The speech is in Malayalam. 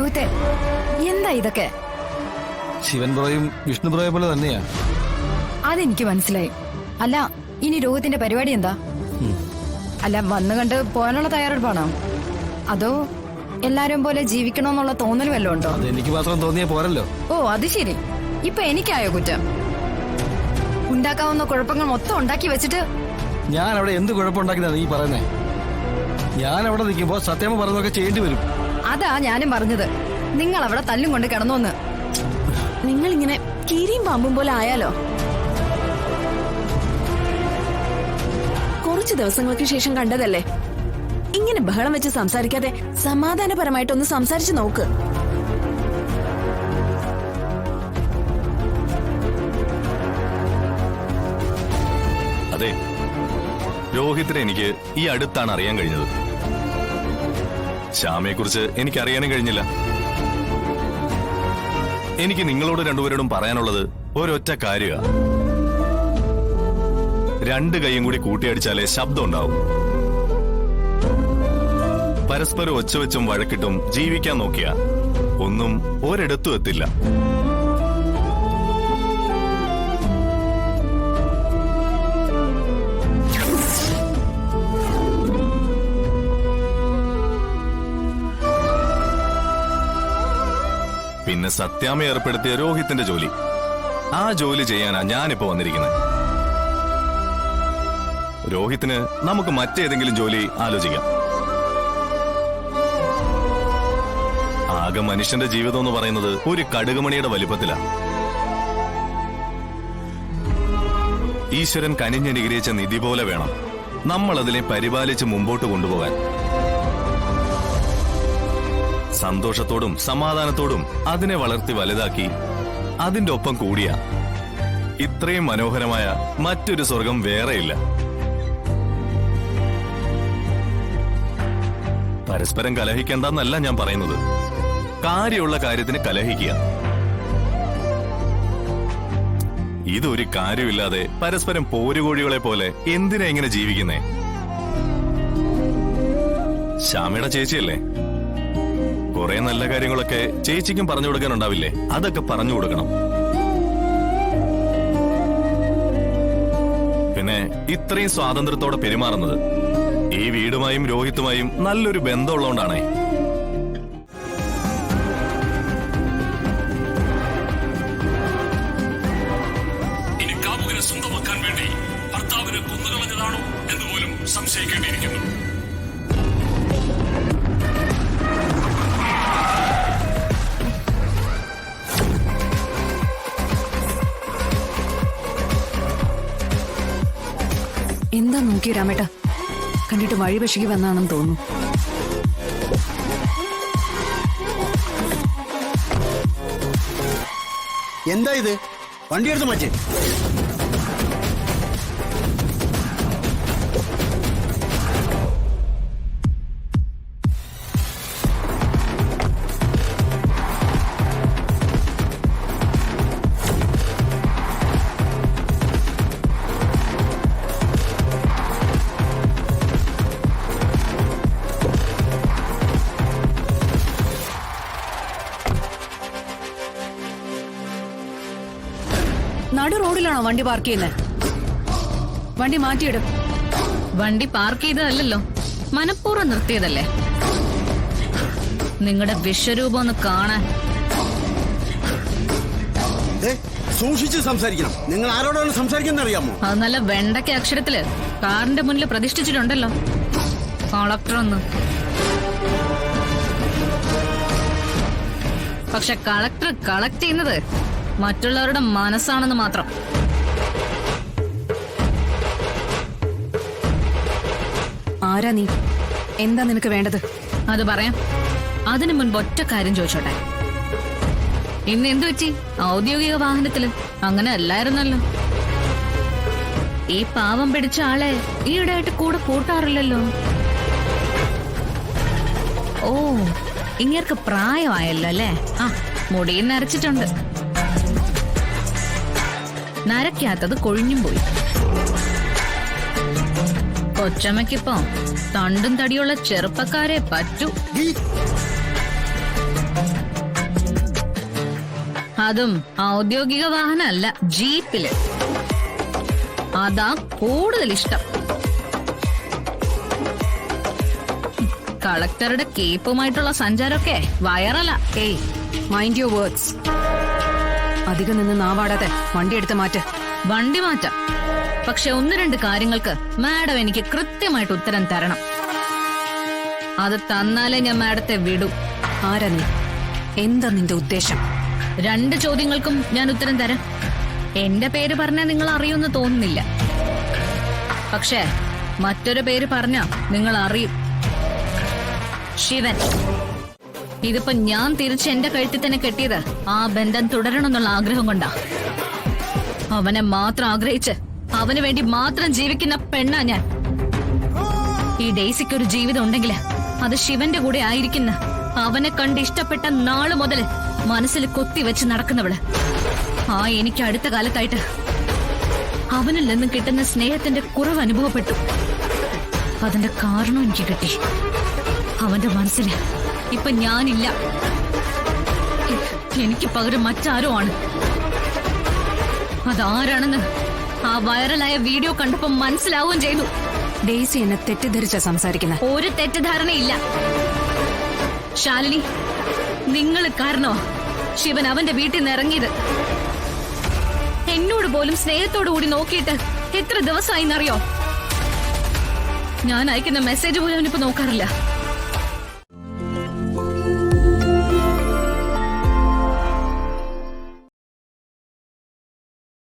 രോഹിത്തെ, എന്താ ഇതൊക്കെ? ശിവൻ ബ്രോയും വിഷ്ണു ബ്രോയെ പോലെ തന്നെയാ. അതെനിക്ക് മനസ്സിലായി. അല്ല, ഇനി രോഹിത്തിന്റെ പരിപാടി എന്താ? അല്ല, വന്നു കണ്ട് പോകാനുള്ള തയ്യാറെടുപ്പാണോ? അതോ എല്ലാരും പോലെ ജീവിക്കണമെന്നുള്ള തോന്നൽ വല്ലതും ഉണ്ടോ? എനിക്ക് മാത്രം തോന്നിയാ പോരല്ലോ. ഓ, അത് ശരി. ഇപ്പൊ എനിക്കായോ കുറ്റം? ഉണ്ടാക്കാവുന്ന കുഴപ്പങ്ങൾ മൊത്തം ഉണ്ടാക്കി വെച്ചിട്ട് ഞാൻ അവിടെ എന്ത് കുഴപ്പമുണ്ടാക്കിയതാണ് നീ പറയുന്നേ? ഞാൻ അവിടെ നിൽക്കുമ്പോ സത്യമ പറഞ്ഞൊക്കെ ചെയ്യേണ്ടി വരും. അതാ ഞാനും പറഞ്ഞത്, നിങ്ങൾ അവിടെ തല്ലും കൊണ്ട് കിടന്നോന്ന്. നിങ്ങൾ ഇങ്ങനെ കീരിയും പാമ്പും പോലെ ആയാലോ? കുറച്ചു ദിവസങ്ങൾക്ക് ശേഷം കണ്ടതല്ലേ? ഇങ്ങനെ ബഹളം വെച്ച് സംസാരിക്കാതെ സമാധാനപരമായിട്ടൊന്ന് സംസാരിച്ചു നോക്ക്. അതെ, രോഹിത്തിനെ എനിക്ക് ഈ അടുത്താണ് അറിയാൻ കഴിഞ്ഞത്. ശ്യാമയെക്കുറിച്ച് എനിക്കറിയാനും കഴിഞ്ഞില്ല. എനിക്ക് നിങ്ങളോട് രണ്ടുപേരോടും പറയാനുള്ളത് ഒരൊറ്റ കാര്യമാണ്. രണ്ട് കൈയും കൂടി കൂട്ടിയടിച്ചാലേ ശബ്ദം ഉണ്ടാവും. പരസ്പരം ഒച്ചവെച്ചും വഴക്കിട്ടും ജീവിക്കാൻ നോക്കിയ ഒന്നും ഒരിടത്തും എത്തില്ല. പിന്നെ സത്യാമ്മ ഏർപ്പെടുത്തിയ രോഹിത്തിന്റെ ജോലി, ആ ജോലി ചെയ്യാനാ ഞാനിപ്പോ വന്നിരിക്കുന്നത്. രോഹിത്തിന് നമുക്ക് മറ്റേതെങ്കിലും ജോലി ആലോചിക്കാം. ആകെ മനുഷ്യന്റെ ജീവിതം എന്ന് പറയുന്നത് ഒരു കടുകുമണിയുടെ വലിപ്പത്തിലാ. ഈശ്വരൻ കനിഞ്ഞനുഗ്രഹിച്ച നിധി പോലെ വേണം നമ്മൾ അതിനെ പരിപാലിച്ച് മുമ്പോട്ട് കൊണ്ടുപോകാൻ. സന്തോഷത്തോടും സമാധാനത്തോടും അതിനെ വളർത്തി വലുതാക്കി അതിന്റെ ഒപ്പം കൂടിയ ഇത്രയും മനോഹരമായ മറ്റൊരു സ്വർഗം വേറെയില്ല. പരസ്പരം കലഹിക്കേണ്ടെന്നല്ല ഞാൻ പറയുന്നത്, കാര്യമുള്ള കാര്യത്തിന് കലഹിക്കുക. ഇതൊരു കാര്യമില്ലാതെ പരസ്പരം പോരുകോഴികളെ പോലെ എന്തിനാ ഇങ്ങനെ ജീവിക്കുന്നേ? ശ്യാമയുടെ ചേച്ചിയല്ലേ? കുറെ നല്ല കാര്യങ്ങളൊക്കെ ചേച്ചിക്കും പറഞ്ഞു കൊടുക്കാനുണ്ടാവില്ലേ? അതൊക്കെ പറഞ്ഞു കൊടുക്കണം. പിന്നെ ഇത്രയും സ്വാതന്ത്ര്യത്തോടെ പെരുമാറുന്നത് ഈ വീടുമായും രോഹിത്തുമായും നല്ലൊരു ബന്ധമുള്ളതുകൊണ്ടാണേ. ഇനി കാമുകനെ സ്വന്തമാക്കാൻ വേണ്ടി ഭർത്താവിനെ കൊന്നുകളഞ്ഞതാണോ എന്ന് പോലും സംശയിക്കേണ്ടിയിരിക്കുന്നു. എന്താ നോക്കി രാമേട്ട? കണ്ടിട്ട് വഴിപക്ഷിക്ക് വന്നാണെന്ന് തോന്നുന്നു. എന്താ ഇത്? വണ്ടിയെടുത്ത് മാറ്റി. നടു റോഡിലാണോ വണ്ടി പാർക്ക് ചെയ്യുന്നത്? വണ്ടി മാറ്റിയിടും. വണ്ടി പാർക്ക് ചെയ്തതല്ലോ, മനഃപൂർവ്വം നിർത്തിയതല്ലേ. നിങ്ങളുടെ വിശ്വരൂപം ഒന്ന് കാണാൻ. സൂക്ഷിച്ച് സംസാരിക്കണം. നിങ്ങൾ ആരോടാണ് സംസാരിക്കുന്നത് അറിയാമോ? അത് നല്ല വെണ്ടയ്ക്ക അക്ഷരത്തില് കാറിന്റെ മുന്നിൽ പ്രതിഷ്ഠിച്ചിട്ടുണ്ടല്ലോ, കളക്ടർ ഒന്ന്. പക്ഷെ കളക്ടർ കളക്ട് ചെയ്യുന്നത് മറ്റുള്ളവരുടെ മനസ്സാണെന്ന് മാത്രം. ആരാ നീ? എന്താ നിനക്ക് വേണ്ടത്? അത് പറയാം. അതിനു മുൻപ് ഒറ്റ കാര്യം ചോദിച്ചോട്ടെ. ഇന്ന് എന്തു പറ്റി? ഔദ്യോഗിക വാഹനത്തില് അങ്ങനെ അല്ലായിരുന്നല്ലോ. ഈ പാവം പിടിച്ച ആളെ ഈയിടെയായിട്ട് കൂടെ കൂട്ടാറില്ലല്ലോ. ഓ, ഇങ്ങേർക്ക് പ്രായമായല്ലോ അല്ലേ? ആ, മുടിയും നരച്ചിട്ടുണ്ട്. നരയ്ക്കാത്തത് കൊഴിഞ്ഞും പോയി. കൊച്ചമ്മയ്ക്കിപ്പോ തണ്ടും തടിയുള്ള ചെറുപ്പക്കാരെ പറ്റൂ. അതും ഔദ്യോഗിക വാഹനമല്ല, ജീപ്പില്. അതാ കൂടുതൽ ഇഷ്ടം. കളക്ടറുടെ കേപ്പുമായിട്ടുള്ള സഞ്ചാരമൊക്കെ വൈറലാ. ഏയ്, മൈൻഡ് യുവർ വേർഡ്സ്. അധികം നിന്ന് നാവാടാതെ വണ്ടി എടുത്ത് മാറ്റ്. വണ്ടി മാറ്റാം, പക്ഷെ 1-2 കാര്യങ്ങൾക്ക് മാഡം എനിക്ക് കൃത്യമായിട്ട് ഉത്തരം തരണം. അത് തന്നാലേ ഞാൻ മാഡത്തെ വിടൂ. ആരാ നീ? എന്താ നിന്റെ ഉദ്ദേശം? 2 ചോദ്യങ്ങൾക്കും ഞാൻ ഉത്തരം തരാം. എന്റെ പേര് പറഞ്ഞാൽ നിങ്ങൾ അറിയുമെന്ന് തോന്നുന്നില്ല, പക്ഷേ മറ്റൊരു പേര് പറഞ്ഞാ നിങ്ങൾ അറിയും. ശിവൻ. ഇതിപ്പോ ഞാൻ തിരിച്ച് എന്റെ കഴുത്തിൽ തന്നെ കെട്ടിയത് ആ ബന്ധം തുടരണമെന്നുള്ള ആഗ്രഹം കൊണ്ടാ. അവനെ മാത്രം ആഗ്രഹിച്ച് അവന് വേണ്ടി മാത്രം ജീവിക്കുന്ന പെണ്ണാ ഞാൻ. ഈ ഡെയ്സിക്ക് ഒരു ജീവിതം ഉണ്ടെങ്കിൽ അത് ശിവന്റെ കൂടെ ആയിരിക്കുന്ന, അവനെ കണ്ട് ഇഷ്ടപ്പെട്ട നാള് മുതൽ മനസ്സിൽ കൊത്തിവെച്ച് നടക്കുന്നവള്. ആ എനിക്ക് അടുത്ത കാലത്തായിട്ട് അവനിൽ നിന്നും കിട്ടുന്ന സ്നേഹത്തിന്റെ കുറവ് അനുഭവപ്പെട്ടു. അതിന്റെ കാരണം എനിക്ക് കിട്ടി. അവന്റെ മനസ്സിൽ ഇപ്പൊ ഞാനില്ല, എനിക്ക് പകരം മറ്റാരോ ആണ്. അതാരാണെന്ന് ആ വൈറലായ വീഡിയോ കണ്ടപ്പോ മനസ്സിലാവുകയും ചെയ്തു. ഡെയ്സി എന്നെ തെറ്റിദ്ധരിച്ച സംസാരിക്കുന്ന. ഒരു തെറ്റിദ്ധാരണയില്ല ശാലിനി. നിങ്ങൾ കാരണോ ശിവൻ അവന്റെ വീട്ടിൽ നിന്ന് ഇറങ്ങിയത്. എന്നോട് പോലും സ്നേഹത്തോടു കൂടി നോക്കിയിട്ട് എത്ര ദിവസമായിന്നറിയോ? ഞാൻ അയക്കുന്ന മെസ്സേജ് പോലും അവനിപ്പോ നോക്കാറില്ല.